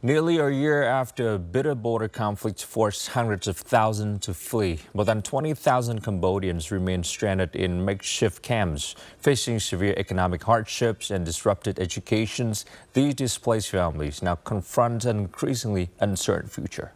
Nearly a year after a bitter border conflict forced hundreds of thousands to flee, more than 20,000 Cambodians remain stranded in makeshift camps, facing severe economic hardships and disrupted educations. These displaced families now confront an increasingly uncertain future.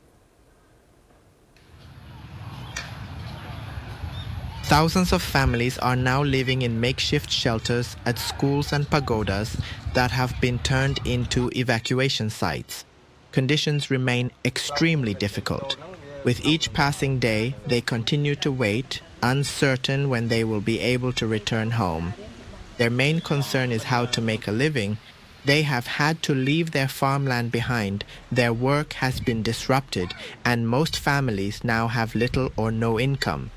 Thousands of families are now living in makeshift shelters at schools and pagodas that have been turned into evacuation sites. Conditions remain extremely difficult. With each passing day, they continue to wait, uncertain when they will be able to return home. Their main concern is how to make a living. They have had to leave their farmland behind, their work has been disrupted, and most families now have little or no income.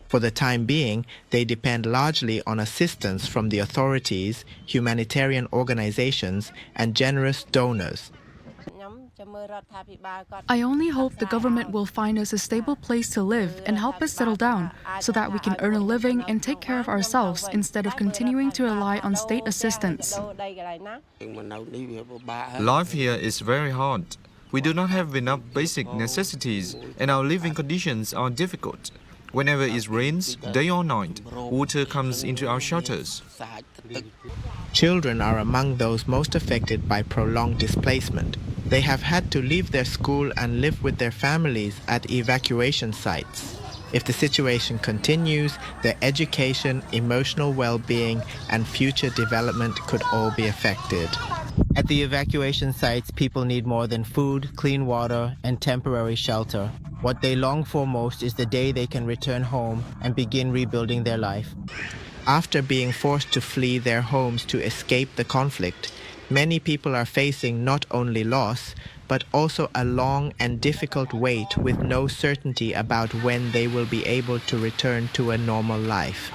For the time being, they depend largely on assistance from the authorities, humanitarian organizations, and generous donors. I only hope the government will find us a stable place to live and help us settle down so that we can earn a living and take care of ourselves instead of continuing to rely on state assistance. Life here is very hard. We do not have enough basic necessities and our living conditions are difficult. Whenever it rains, day or night, water comes into our shelters. Children are among those most affected by prolonged displacement. They have had to leave their school and live with their families at evacuation sites. If the situation continues, their education, emotional well-being, and future development could all be affected. At the evacuation sites, people need more than food, clean water, and temporary shelter. What they long for most is the day they can return home and begin rebuilding their life. After being forced to flee their homes to escape the conflict, many people are facing not only loss, but also a long and difficult wait with no certainty about when they will be able to return to a normal life.